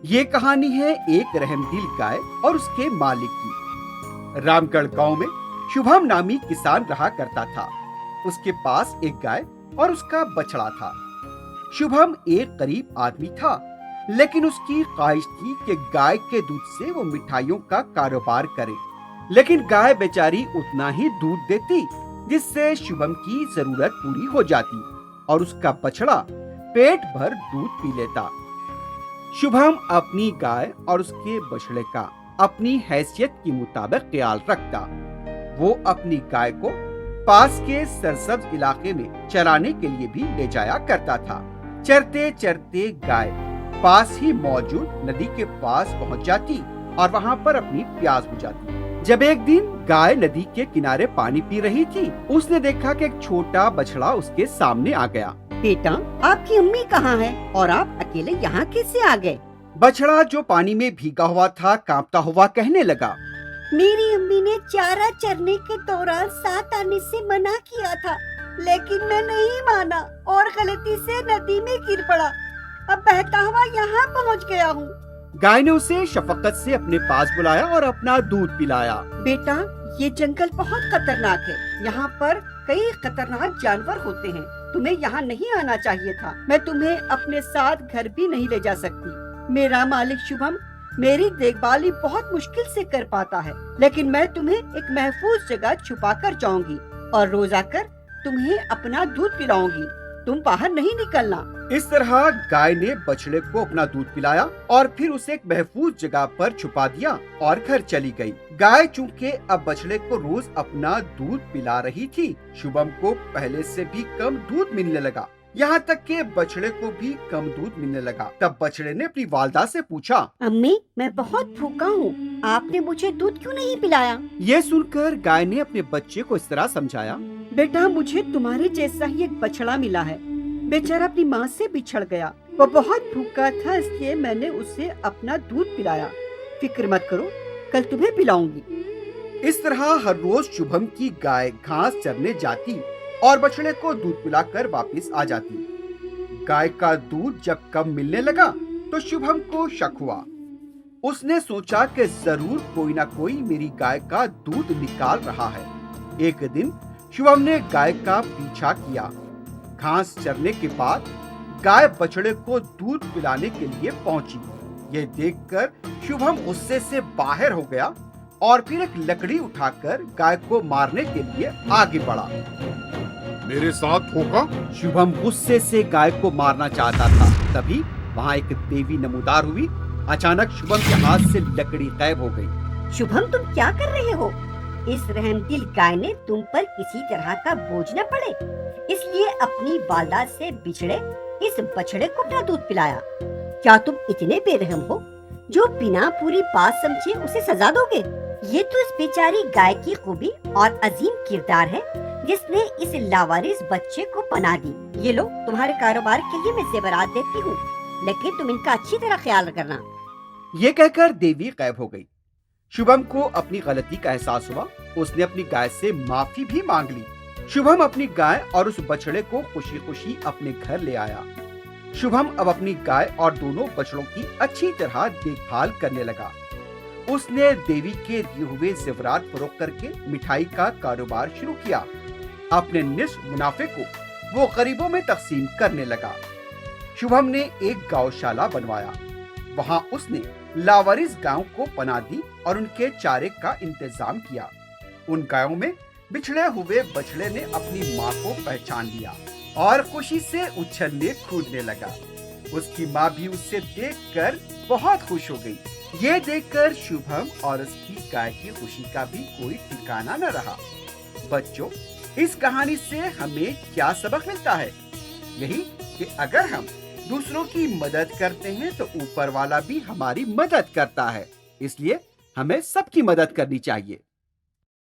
ये कहानी है एक रहमदिल गाय और उसके मालिक की। रामगढ़ गांव में शुभम नामी किसान रहा करता था। उसके पास एक गाय और उसका बछड़ा था। शुभम एक गरीब आदमी था, लेकिन उसकी ख्वाहिश थी कि गाय के दूध से वो मिठाइयों का कारोबार करे। लेकिन गाय बेचारी उतना ही दूध देती जिससे शुभम की जरूरत पूरी हो जाती और उसका बछड़ा पेट भर दूध पी लेता। शुभम अपनी गाय और उसके बछड़े का अपनी हैसियत के मुताबिक ख्याल रखता। वो अपनी गाय को पास के सरसब्ज इलाके में चराने के लिए भी ले जाया करता था। चरते चरते गाय पास ही मौजूद नदी के पास पहुंच जाती और वहां पर अपनी प्यास बुझाती। जब एक दिन गाय नदी के किनारे पानी पी रही थी, उसने देखा कि एक छोटा बछड़ा उसके सामने आ गया। बेटा, आपकी अम्मी कहाँ है और आप अकेले यहाँ कैसे आ गए? बछड़ा जो पानी में भीगा हुआ था कांपता हुआ कहने लगा, मेरी अम्मी ने चारा चरने के दौरान साथ आने से मना किया था, लेकिन मैं नहीं माना और गलती से नदी में गिर पड़ा। अब बहता हुआ यहाँ पहुँच गया हूँ। गाय ने उसे शफकत से अपने पास बुलाया और अपना दूध पिलाया। बेटा, ये जंगल बहुत खतरनाक है। यहाँ पर कई खतरनाक जानवर होते हैं। तुम्हें यहाँ नहीं आना चाहिए था। मैं तुम्हें अपने साथ घर भी नहीं ले जा सकती। मेरा मालिक शुभम मेरी देखभाल ही बहुत मुश्किल से कर पाता है, लेकिन मैं तुम्हें एक महफूज जगह छुपा कर जाऊंगी और रोज आकर तुम्हें अपना दूध पिलाऊंगी। तुम बाहर नहीं निकलना। इस तरह गाय ने बछड़े को अपना दूध पिलाया और फिर उसे एक महफूज जगह पर छुपा दिया और घर चली गई। गाय चूंकि अब बछड़े को रोज अपना दूध पिला रही थी, शुभम को पहले से भी कम दूध मिलने लगा। यहाँ तक कि बछड़े को भी कम दूध मिलने लगा। तब बछड़े ने अपनी वालदा से पूछा, अम्मी, मैं बहुत भूखा हूँ, आपने मुझे दूध क्यों नहीं पिलाया? ये सुनकर गाय ने अपने बच्चे को इस तरह समझाया, बेटा, मुझे तुम्हारे जैसा ही एक बछड़ा मिला है। बेचारा अपनी माँ से बिछड़ गया। वो बहुत भूखा था, इसलिए मैंने उसे अपना दूध पिलाया। फिक्र मत करो, कल तुम्हें पिलाऊंगी। इस तरह हर रोज शुभम की गाय घास चरने जाती और बछड़े को दूध पिलाकर वापस आ जाती। गाय का दूध जब कम मिलने लगा तो शुभम को शक हुआ। उसने सोचा कि जरूर कोई ना कोई मेरी गाय का दूध निकाल रहा है। एक दिन शुभम ने गाय का पीछा किया। घास चरने के बाद गाय बछड़े को दूध पिलाने के लिए पहुंची। ये देखकर शुभम गुस्से से बाहर हो गया और फिर एक लकड़ी उठाकर गाय को मारने के लिए आगे बढ़ा। मेरे साथ होगा? शुभम गुस्से से गाय को मारना चाहता था। तभी वहाँ एक देवी नमूदार हुई। अचानक शुभम के हाथ से लकड़ी गायब हो गई। शुभम, तुम क्या कर रहे हो? इस रहमदिल गाय ने तुम पर किसी तरह का बोझ न पड़े, इसलिए अपनी वालदा से बिछड़े इस बछड़े को अपना दूध पिलाया। क्या तुम इतने बेरहम हो जो बिना पूरी बात समझे उसे सजा दोगे? ये तो इस बेचारी गाय की खूबी और अजीम किरदार है जिसने इस लावारिस बच्चे को पनाह दी। ये लो, तुम्हारे कारोबार के लिए मैं जेवरात देती हूँ, लेकिन तुम इनका अच्छी तरह ख्याल करना। ये कहकर देवी गायब हो गई। शुभम को अपनी गलती का एहसास हुआ। उसने अपनी गाय से माफी भी मांग ली। शुभम अपनी गाय और उस बछड़े को खुशी खुशी अपने घर ले आया। शुभम अब अपनी गाय और दोनों बछड़ों की अच्छी तरह देखभाल करने लगा। उसने देवी के दिए हुए जेवरात फरोख्त करके मिठाई का कारोबार शुरू किया। अपने निस्फ मुनाफे को वो गरीबों में तकसीम करने लगा। शुभम ने एक गौशाला बनवाया। वहाँ उसने लावारिस गायों को पनाह दी और उनके चारे का इंतजाम किया। उन गायों में बिछड़े हुए बछड़े ने अपनी माँ को पहचान लिया और खुशी से उछलने कूदने लगा। उसकी माँ भी उसे देखकर बहुत खुश हो गई। ये देखकर शुभम और उसकी गाय की खुशी का भी कोई ठिकाना न रहा। बच्चों, इस कहानी से हमें क्या सबक मिलता है? यही कि अगर हम दूसरों की मदद करते हैं तो ऊपर वाला भी हमारी मदद करता है। इसलिए हमें सबकी मदद करनी चाहिए।